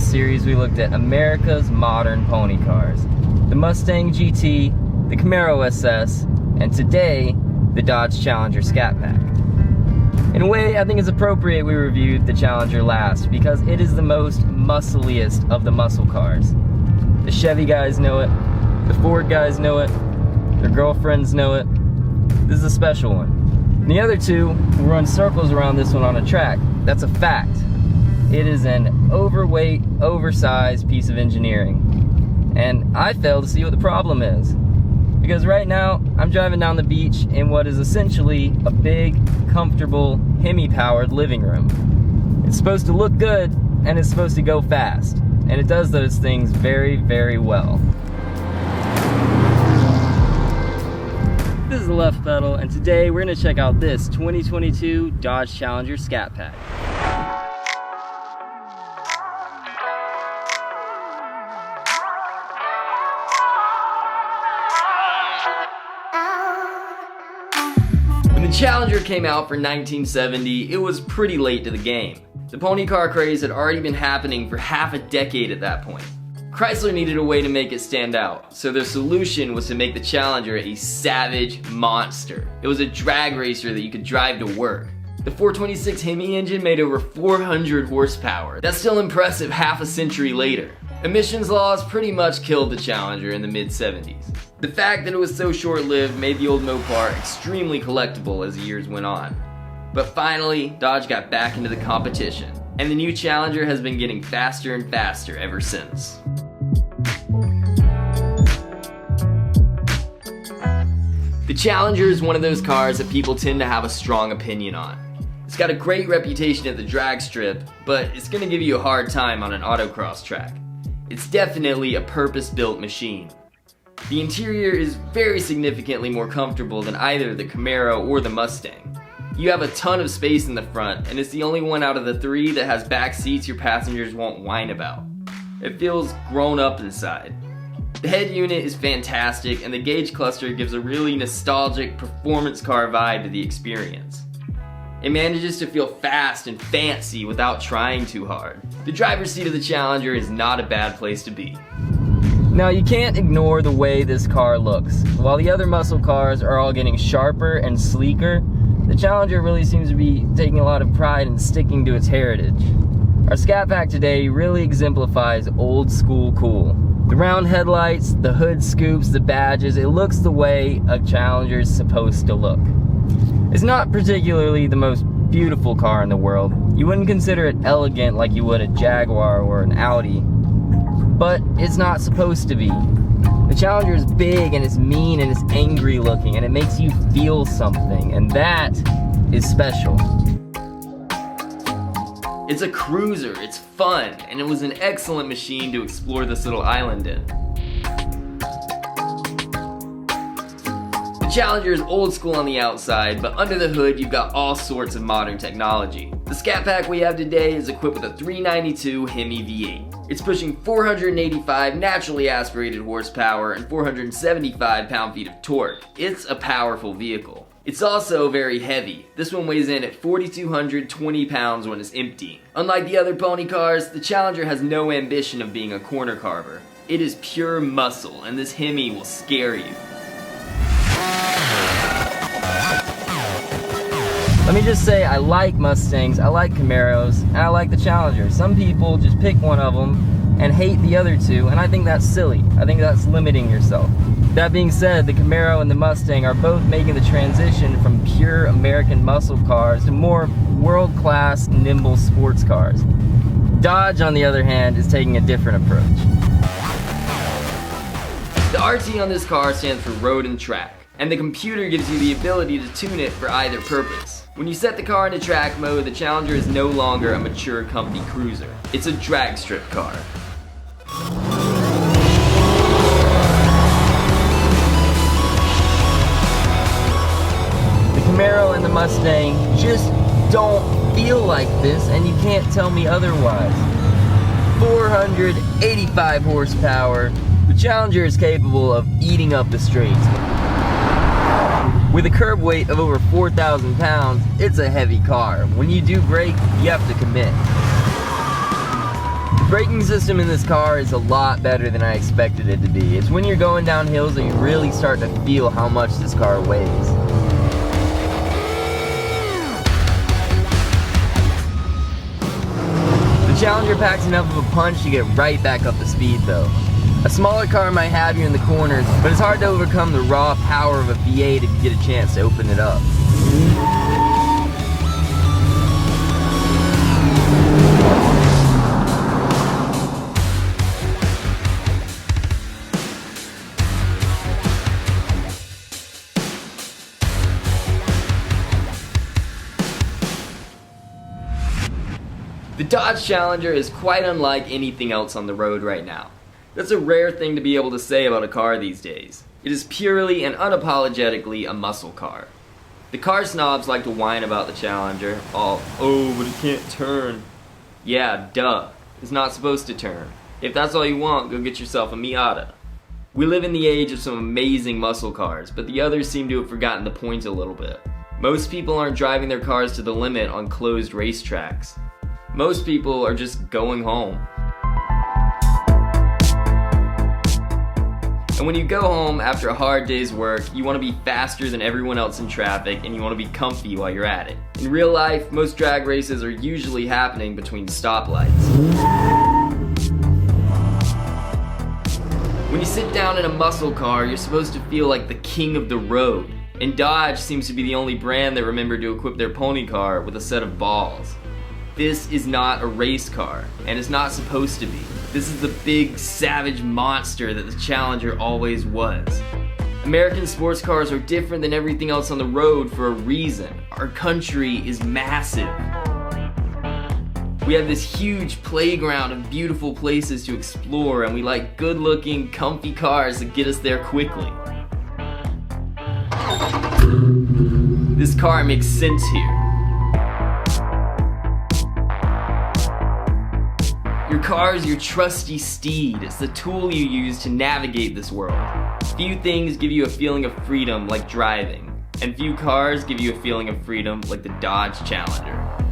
series, we looked at America's modern pony cars. The Mustang GT, the Camaro SS, and today, the Dodge Challenger Scat Pack. In a way, I think it's appropriate we reviewed the Challenger last because it is the most muscliest of the muscle cars. The Chevy guys know it, the Ford guys know it, their girlfriends know it. This is a special one. And the other two will run circles around this one on a track. That's a fact. It is an overweight, oversized piece of engineering. And I fail to see what the problem is. Because right now, I'm driving down the beach in what is essentially a big, comfortable, HEMI-powered living room. It's supposed to look good, and it's supposed to go fast. And it does those things very, very well. This is the left pedal, and today we're going to check out this 2022 Dodge Challenger Scat Pack. When the Challenger came out for 1970, it was pretty late to the game. The pony car craze had already been happening for half a decade at that point. Chrysler needed a way to make it stand out, so their solution was to make the Challenger a savage monster. It was a drag racer that you could drive to work. The 426 Hemi engine made over 400 horsepower. That's still impressive half a century later. Emissions laws pretty much killed the Challenger in the mid-70s. The fact that it was so short-lived made the old Mopar extremely collectible as the years went on. But finally, Dodge got back into the competition, and the new Challenger has been getting faster and faster ever since. The Challenger is one of those cars that people tend to have a strong opinion on. It's got a great reputation at the drag strip, but it's going to give you a hard time on an autocross track. It's definitely a purpose-built machine. The interior is very significantly more comfortable than either the Camaro or the Mustang. You have a ton of space in the front, and it's the only one out of the three that has back seats your passengers won't whine about. It feels grown up inside. The head unit is fantastic, and the gauge cluster gives a really nostalgic performance car vibe to the experience. It manages to feel fast and fancy without trying too hard. The driver's seat of the Challenger is not a bad place to be. Now, you can't ignore the way this car looks. While the other muscle cars are all getting sharper and sleeker, the Challenger really seems to be taking a lot of pride in sticking to its heritage. Our Scat Pack today really exemplifies old school cool. The round headlights, the hood scoops, the badges, it looks the way a Challenger's supposed to look. It's not particularly the most beautiful car in the world. You wouldn't consider it elegant like you would a Jaguar or an Audi, but it's not supposed to be. The Challenger is big and it's mean and it's angry looking and it makes you feel something, and that is special. It's a cruiser, it's fun, and it was an excellent machine to explore this little island in. The Challenger is old school on the outside, but under the hood you've got all sorts of modern technology. The Scat Pack we have today is equipped with a 392 Hemi V8. It's pushing 485 naturally aspirated horsepower and 475 pound-feet of torque. It's a powerful vehicle. It's also very heavy. This one weighs in at 4,220 pounds when it's empty. Unlike the other pony cars, the Challenger has no ambition of being a corner carver. It is pure muscle, and this Hemi will scare you. Let me just say, I like Mustangs, I like Camaros, and I like the Challenger. Some people just pick one of them and hate the other two, and I think that's silly. I think that's limiting yourself. That being said, the Camaro and the Mustang are both making the transition from pure American muscle cars to more world-class, nimble sports cars. Dodge, on the other hand, is taking a different approach. The RT on this car stands for road and track, and the computer gives you the ability to tune it for either purpose. When you set the car into track mode, the Challenger is no longer a mature, comfy cruiser. It's a drag strip car. The Camaro and the Mustang just don't feel like this, and you can't tell me otherwise. 485 horsepower, the Challenger is capable of eating up the straights. With a curb weight of over 4,000 pounds, it's a heavy car. When you do brake, you have to commit. braking system in this car is a lot better than I expected it to be. It's when you're going down hills that you really start to feel how much this car weighs. The Challenger packs enough of a punch to get right back up to speed though. A smaller car might have you in the corners, but it's hard to overcome the raw power of a V8 if you get a chance to open it up. The Dodge Challenger is quite unlike anything else on the road right now. That's a rare thing to be able to say about a car these days. It is purely and unapologetically a muscle car. The car snobs like to whine about the Challenger, all, oh, but it can't turn. Yeah, duh. It's not supposed to turn. If that's all you want, go get yourself a Miata. We live in the age of some amazing muscle cars, but the others seem to have forgotten the point a little bit. Most people aren't driving their cars to the limit on closed racetracks. Most people are just going home. And when you go home after a hard day's work, you want to be faster than everyone else in traffic and you want to be comfy while you're at it. In real life, most drag races are usually happening between stoplights. When you sit down in a muscle car, you're supposed to feel like the king of the road. And Dodge seems to be the only brand that remembered to equip their pony car with a set of balls. This is not a race car, and it's not supposed to be. This is the big, savage monster that the Challenger always was. American sports cars are different than everything else on the road for a reason. Our country is massive. We have this huge playground of beautiful places to explore, and we like good-looking, comfy cars that get us there quickly. This car makes sense here. Your car is your trusty steed. It's the tool you use to navigate this world. Few things give you a feeling of freedom like driving, and few cars give you a feeling of freedom like the Dodge Challenger.